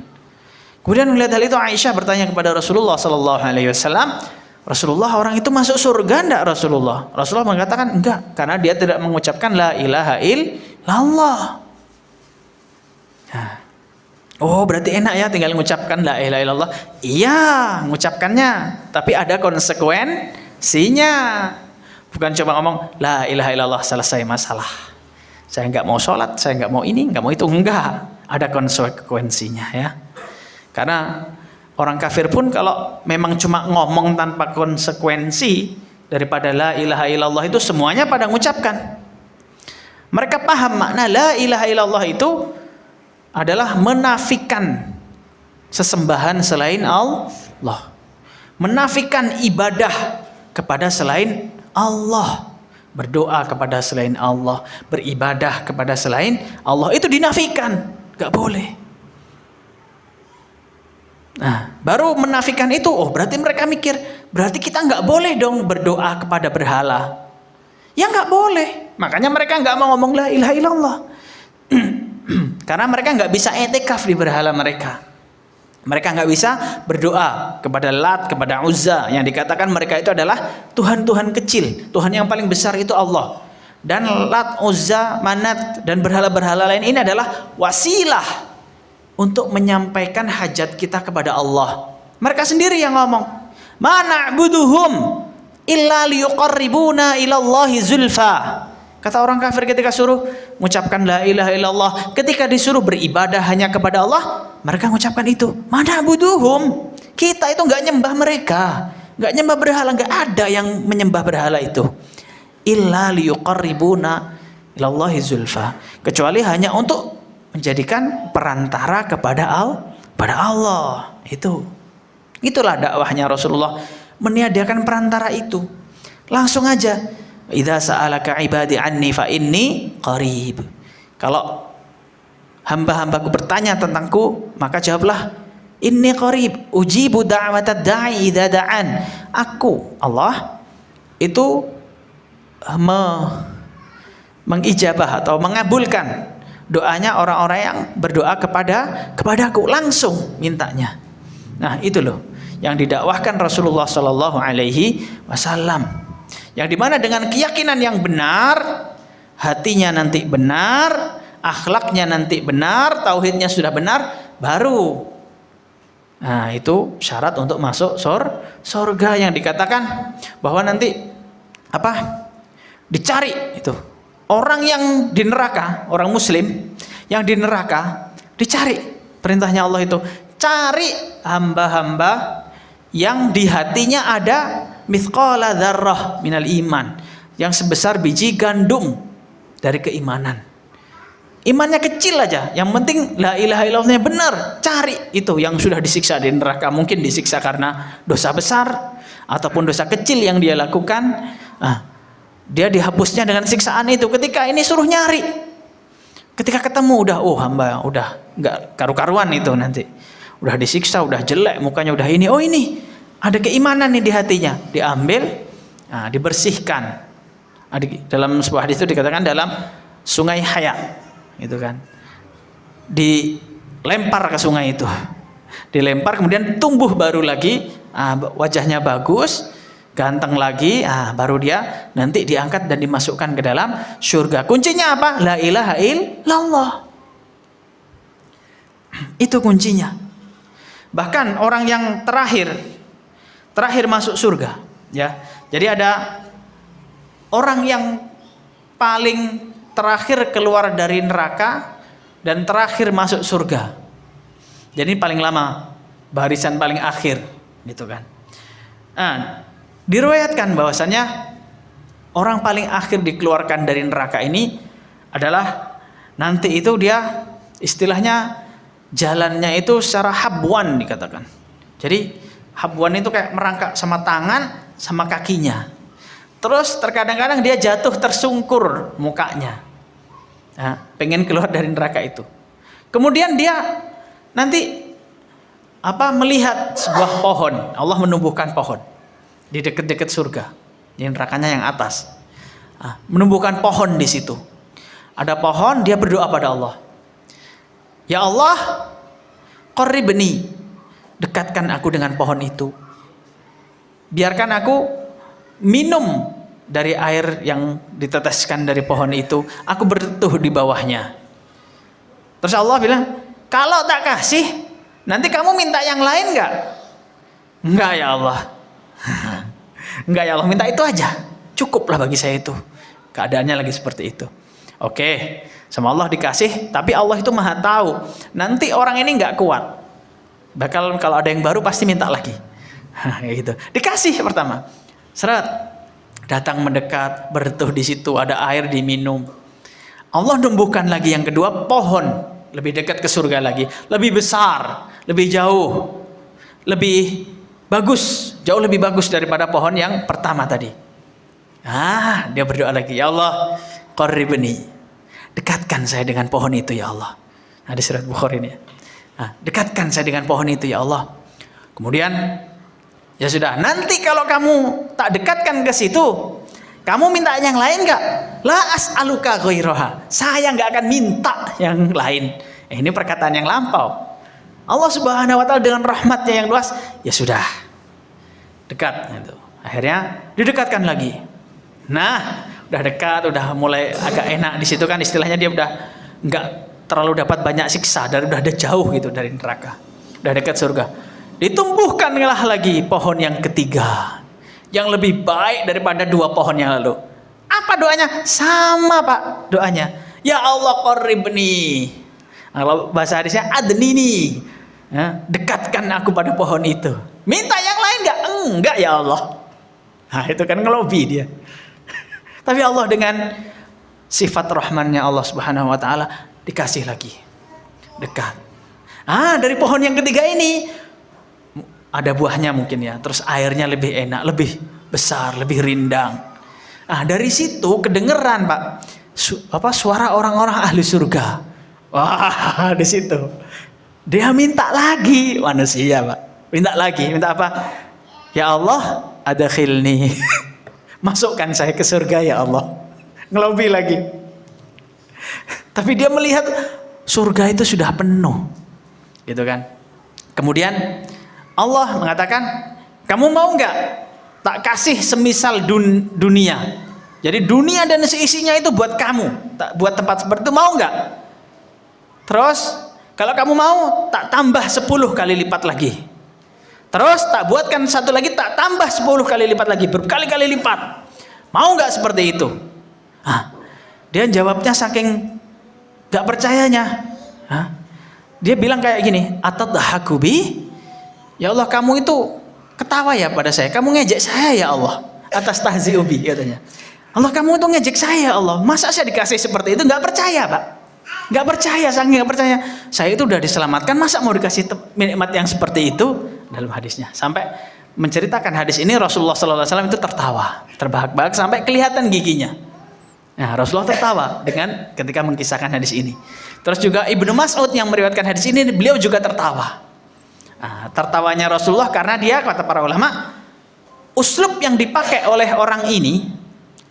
Kemudian melihat hal itu Aisyah bertanya kepada Rasulullah Sallallahu Alaihi Wasallam, Rasulullah, orang itu masuk surga enggak Rasulullah? Rasulullah mengatakan enggak, karena dia tidak mengucapkan la ilaha illallah. Nah. Oh, berarti enak ya tinggal mengucapkan la ilaha illallah. Iya, mengucapkannya, tapi ada konsekuensinya. Bukan cuma ngomong la ilaha illallah selesai masalah. Saya nggak mau sholat, saya nggak mau ini, nggak mau itu, enggak. Ada konsekuensinya ya. Karena orang kafir pun kalau memang cuma ngomong tanpa konsekuensi, daripada la ilaha illallah itu semuanya pada mengucapkan. Mereka paham makna la ilaha illallah itu adalah menafikan sesembahan selain Allah. Menafikan ibadah kepada selain Allah. Berdoa kepada selain Allah, beribadah kepada selain Allah, itu dinafikan, gak boleh. Nah, baru menafikan itu, oh berarti mereka mikir, berarti kita gak boleh dong berdoa kepada berhala. Ya gak boleh, makanya mereka gak mau ngomong la ilaha illallah. Karena mereka gak bisa i'tikaf di berhala mereka. Mereka nggak bisa berdoa kepada Lat, kepada Uzza, yang dikatakan mereka itu adalah Tuhan-Tuhan kecil. Tuhan yang paling besar itu Allah. Dan Lat, Uzza, Manat, dan berhala-berhala lain ini adalah wasilah untuk menyampaikan hajat kita kepada Allah. Mereka sendiri yang ngomong, ma na'buduhum illa liyuqarribuna ilallahi zulfa. Kata orang kafir ketika suruh mengucapkan la ilaha illallah, ketika disuruh beribadah hanya kepada Allah, mereka mengucapkan itu. Mana buduhum? Kita itu nggak nyembah mereka, nggak nyembah berhala, nggak ada yang menyembah berhala itu. Illa liyuqarribuna ilallahi zulfa, kecuali hanya untuk menjadikan perantara kepada Allah. Itulah dakwahnya Rasulullah, meniadakan perantara itu. Langsung aja, idza sa'alaka ibadi anni fa inni qarib. Kalau hamba-hambaku bertanya tentangku, maka jawablah, inni qarib ujibu da'watad da'i idza da'an. Aku, Allah, itu mengijabah atau mengabulkan doanya orang-orang yang berdoa kepadaku, langsung mintanya. Nah, itu loh yang didakwahkan Rasulullah Shallallahu Alaihi Wasallam, yang dimana dengan keyakinan yang benar, hatinya nanti benar, akhlaknya nanti benar, tauhidnya sudah benar, baru nah itu syarat untuk masuk surga, yang dikatakan bahwa nanti dicari itu orang yang di neraka, orang muslim yang di neraka dicari. Perintahnya Allah itu, cari hamba-hamba yang di hatinya ada mithqala dzarrah minal iman, yang sebesar biji gandum dari keimanan. Imannya kecil aja, yang penting la ilaha illallahnya benar. Cari itu yang sudah disiksa di neraka, mungkin disiksa karena dosa besar ataupun dosa kecil yang dia lakukan. Dia dihapusnya dengan siksaan itu. Ketika ini suruh nyari, ketika ketemu udah hamba udah nggak karu-karuan itu, nanti udah disiksa, udah jelek mukanya, udah ini ada keimanan nih di hatinya, diambil, dibersihkan. Dalam sebuah hadis itu dikatakan dalam sungai Haya, itu kan, dilempar ke sungai itu, dilempar kemudian tumbuh baru lagi, wajahnya bagus, ganteng lagi, baru dia nanti diangkat dan dimasukkan ke dalam surga. Kuncinya apa? La ilaha illallah. Itu kuncinya. Bahkan orang yang terakhir masuk surga, ya. Jadi ada orang yang paling terakhir keluar dari neraka dan terakhir masuk surga. Jadi paling lama, barisan paling akhir, gitu kan. Diriwayatkan bahwasannya orang paling akhir dikeluarkan dari neraka ini adalah nanti itu dia istilahnya jalannya itu secara habwan dikatakan. Jadi habwan itu kayak merangkak sama tangan sama kakinya. Terus terkadang-kadang dia jatuh tersungkur mukanya. Pengen keluar dari neraka itu. Kemudian dia nanti melihat sebuah pohon. Allah menumbuhkan pohon di dekat-dekat surga, di nerakanya yang atas, menumbuhkan pohon di situ. Ada pohon, dia berdoa pada Allah, ya Allah, qarribni, dekatkan aku dengan pohon itu, biarkan aku minum dari air yang diteteskan dari pohon itu, aku berteduh di bawahnya. Terus Allah bilang, kalau tak kasih, nanti kamu minta yang lain nggak? Enggak ya Allah. Enggak ya Allah, minta itu aja, cukuplah bagi saya itu. Keadaannya lagi seperti itu. Oke, sama Allah dikasih, tapi Allah itu maha tahu. Nanti orang ini nggak kuat, bakal kalau ada yang baru pasti minta lagi. Gitu. Dikasih pertama, seret, datang mendekat, berteduh di situ, ada air diminum. Allah numbuhkan lagi yang kedua, pohon lebih dekat ke surga lagi, lebih besar, lebih jauh, lebih bagus, jauh lebih bagus daripada pohon yang pertama tadi. Dia berdoa lagi, ya Allah, qarribni, dekatkan saya dengan pohon itu ya Allah. Di surat Bukhari ini. Dekatkan saya dengan pohon itu ya Allah. Kemudian ya sudah, nanti kalau kamu tak dekatkan ke situ, kamu minta yang lain enggak? La as'aluka ghairaha, saya enggak akan minta yang lain. Ini perkataan yang lampau. Allah Subhanahu wa taala dengan rahmatnya yang luas, ya sudah, dekat gitu. Akhirnya didekatkan lagi. Nah, udah dekat, udah mulai agak enak di situ kan, istilahnya dia udah nggak terlalu dapat banyak siksa, dan udah ada jauh gitu dari neraka, udah dekat surga. Ditumbuhkanlah lagi pohon yang ketiga, yang lebih baik daripada dua pohon yang lalu. Apa doanya? Sama Pak doanya. Ya Allah, qarribni. Kalau bahasa hadisnya adnini, ya, dekatkan aku pada pohon itu. Minta yang lain nggak? enggak ya Allah. Nah, itu kan ngelobi dia. Tapi Allah dengan sifat rahmannya Allah Subhanahu wa taala dikasih lagi. Dekat. Dari pohon yang ketiga ini ada buahnya mungkin ya. Terus airnya lebih enak, lebih besar, lebih rindang. Dari situ kedengeran, Pak. Suara orang-orang ahli surga. Wah, di situ. Dia minta lagi, manusia, Pak. Minta lagi, minta apa? Ya Allah, adkhilni. Masukkan saya ke surga ya Allah. Ngelobi lagi. Tapi dia melihat surga itu sudah penuh. Gitu kan. Kemudian Allah mengatakan, kamu mau nggak tak kasih semisal dunia? Jadi dunia dan seisinya itu buat kamu. Tak buat tempat seperti itu, mau nggak? Terus kalau kamu mau tak tambah 10 kali lipat lagi. Terus tak buatkan satu lagi, tak tambah 10 kali lipat lagi, berkali-kali lipat. Mau nggak seperti itu? Dia jawabnya saking nggak percayanya. Dia bilang kayak gini, atadhaku bi? Ya Allah, kamu itu ketawa ya pada saya, kamu ngejek saya ya Allah, atas tahzi'u bi katanya. Allah, kamu itu ngejek saya ya Allah, masa saya dikasih seperti itu? Nggak percaya, Pak. Nggak percaya, saking nggak percaya. Saya itu udah diselamatkan, masa mau dikasih nikmat yang seperti itu? Dalam hadisnya sampai menceritakan hadis ini, Rasulullah SAW itu tertawa terbahak-bahak sampai kelihatan giginya. Nah, Rasulullah tertawa dengan ketika mengkisahkan hadis ini. Terus juga Ibnu Mas'ud yang meriwayatkan hadis ini, beliau juga tertawa. Tertawanya Rasulullah karena dia, kata para ulama, uslub yang dipakai oleh orang ini,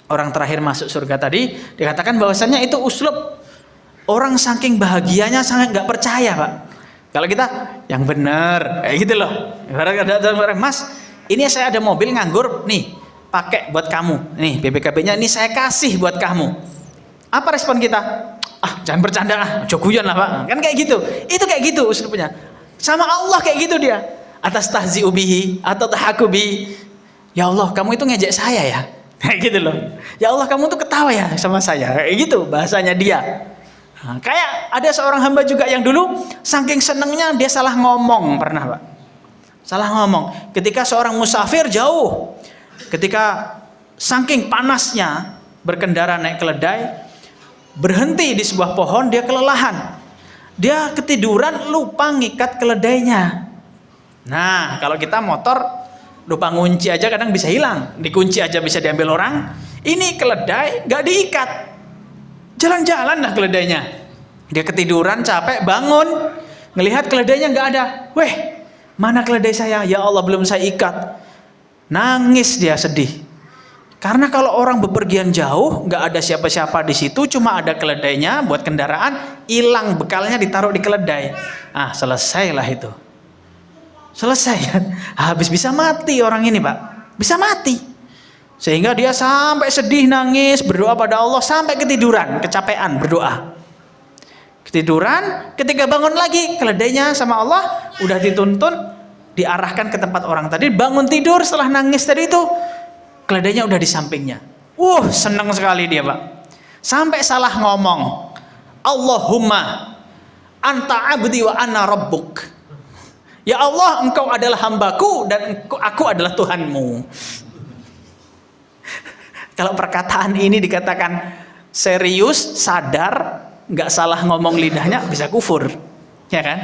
orang terakhir masuk surga tadi, dikatakan bahwasannya itu uslub orang saking bahagianya sangat nggak percaya, Pak. Kalau kita yang benar, kayak gitu loh. Ibarat ada Mas, ini saya ada mobil nganggur, nih pakai buat kamu, nih BPKB-nya ini saya kasih buat kamu. Apa respon kita? Jangan bercanda, joguyan lah Pak. Kan kayak gitu. Itu kayak gitu usulnya. Sama Allah kayak gitu dia. Atas tahzi'u bihi atau tahakubi. Ya Allah, kamu itu ngejek saya ya. Kayak gitu loh. Ya Allah, kamu tuh ketawa ya sama saya. Kayak gitu bahasanya dia. Kayak ada seorang hamba juga yang dulu saking senengnya dia salah ngomong, pernah Pak. Salah ngomong ketika seorang musafir jauh, ketika saking panasnya berkendara naik keledai, berhenti di sebuah pohon, dia kelelahan, dia ketiduran, lupa ngikat keledainya. Nah, kalau kita motor lupa ngunci aja kadang bisa hilang, dikunci aja bisa diambil orang. Ini keledai nggak diikat, jalan-jalan lah keledainya. Dia ketiduran, capek, bangun, ngelihat keledainya nggak ada. Weh, mana keledai saya? Ya Allah, belum saya ikat. Nangis dia, sedih. Karena kalau orang bepergian jauh, nggak ada siapa-siapa di situ, cuma ada keledainya buat kendaraan, hilang bekalnya ditaruh di keledai. Selesailah itu. Selesai kan? Habis bisa mati orang ini, Pak. Bisa mati. Sehingga dia sampai sedih, nangis, berdoa pada Allah sampai ketiduran, kecapean berdoa. Ketiduran, ketika bangun lagi keledainya sama Allah udah dituntun, diarahkan ke tempat orang tadi. Bangun tidur setelah nangis tadi itu, keledainya udah di sampingnya. Senang sekali dia, Pak. Sampai salah ngomong. Allahumma anta abdi wa ana rabbuk. Ya Allah, engkau adalah hambaku dan aku adalah Tuhanmu. Kalau perkataan ini dikatakan serius, sadar, nggak salah ngomong lidahnya, bisa kufur, ya kan?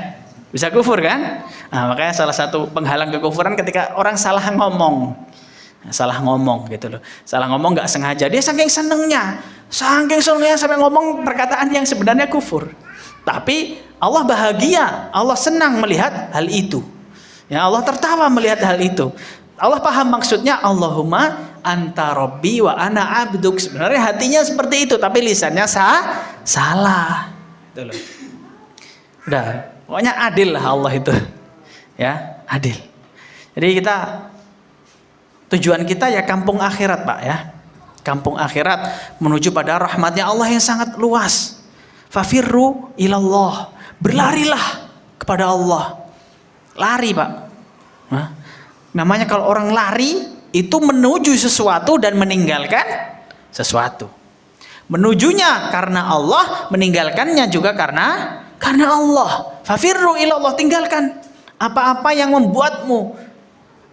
Bisa kufur kan? Makanya salah satu penghalang kekufuran ketika orang salah ngomong gitu loh. Salah ngomong nggak sengaja, dia saking senengnya sampai ngomong perkataan yang sebenarnya kufur. Tapi Allah bahagia, Allah senang melihat hal itu. Ya, Allah tertawa melihat hal itu. Allah paham maksudnya, Allahumma anta rabbi wa ana abduk. Sebenarnya hatinya seperti itu, tapi lisannya salah. Itu loh. Udah, pokoknya adil lah Allah itu. Ya, adil. Jadi tujuan kita ya kampung akhirat, Pak ya. Kampung akhirat menuju pada rahmatnya Allah yang sangat luas. Fafirru ilallah. Berlarilah kepada Allah. Lari, Pak. Namanya kalau orang lari itu menuju sesuatu dan meninggalkan sesuatu. Menujunya karena Allah, meninggalkannya juga karena Allah. Fafirru ilallah, tinggalkan apa-apa yang membuatmu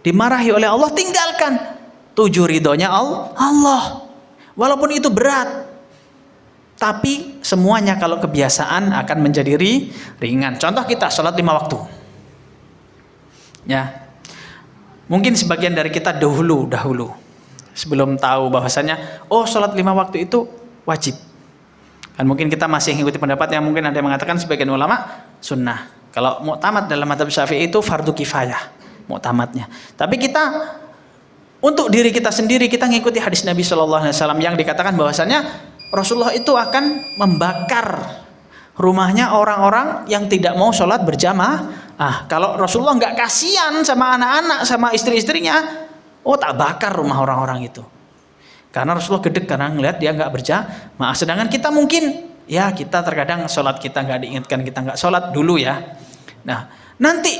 dimarahi oleh Allah, tinggalkan. Tuju ridhonya Allah. Walaupun itu berat, tapi semuanya kalau kebiasaan akan menjadi ringan. Contoh kita sholat 5 waktu. Ya, mungkin sebagian dari kita dahulu sebelum tahu bahwasanya sholat 5 waktu itu wajib. Dan mungkin kita masih mengikuti pendapat yang mungkin ada yang mengatakan sebagian ulama sunnah. Kalau mu'tamad dalam mazhab Syafi'i itu fardu kifayah mu'tamadnya. Tapi kita untuk diri kita sendiri kita mengikuti hadis Nabi Shallallahu Alaihi Wasallam yang dikatakan bahwasanya Rasulullah itu akan membakar rumahnya orang-orang yang tidak mau sholat berjamaah. Kalau Rasulullah nggak kasihan sama anak-anak, sama istri-istrinya, tak bakar rumah orang-orang itu. Karena Rasulullah gedek karena ngelihat dia nggak berjamaah. Sedangkan kita mungkin, ya kita terkadang sholat kita nggak diingatkan, kita nggak sholat dulu ya. Nah, nanti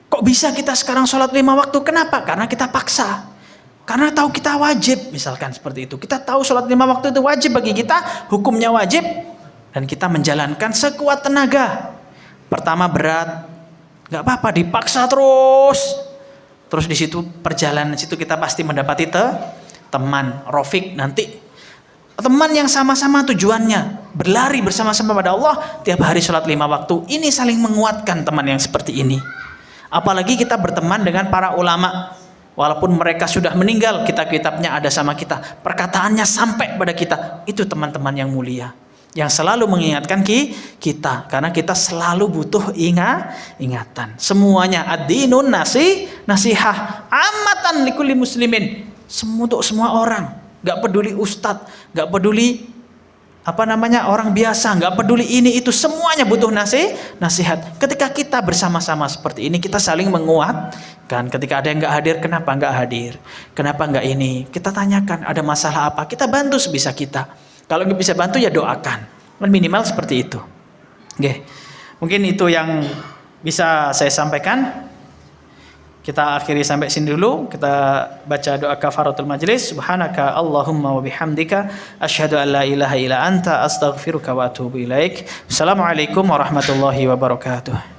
kok bisa kita sekarang sholat 5 waktu? Kenapa? Karena kita paksa. Karena tahu kita wajib, misalkan seperti itu. Kita tahu sholat 5 waktu itu wajib bagi kita, hukumnya wajib, dan kita menjalankan sekuat tenaga. Pertama berat, nggak apa-apa, dipaksa terus di situ perjalanan situ kita pasti mendapati teman Rafiq, nanti teman yang sama-sama tujuannya berlari bersama-sama pada Allah, tiap hari sholat 5 waktu. Ini saling menguatkan teman yang seperti ini. Apalagi kita berteman dengan para ulama, walaupun mereka sudah meninggal, kitab-kitabnya ada sama kita, perkataannya sampai pada kita. Itu teman-teman yang mulia, yang selalu mengingatkan kita, karena kita selalu butuh ingatan. Semuanya ad-dinun nasihah amatan likulli muslimin, untuk semua orang, nggak peduli ustadz, nggak peduli orang biasa, nggak peduli ini itu, semuanya butuh nasihat. Ketika kita bersama-sama seperti ini, kita saling menguatkan. Ketika ada yang nggak hadir, kenapa nggak hadir, kenapa nggak ini, kita tanyakan ada masalah apa, kita bantu sebisa kita. Kalau nggak bisa bantu ya doakan, minimal seperti itu. Oke, mungkin itu yang bisa saya sampaikan. Kita akhiri sampai sini dulu. Kita baca doa kafaratul majlis. Subhanaka Allahumma wa bihamdika asyhadu an la ilaha illa anta astaghfiruka wa atubu ilaik. Assalamualaikum warahmatullahi wabarakatuh.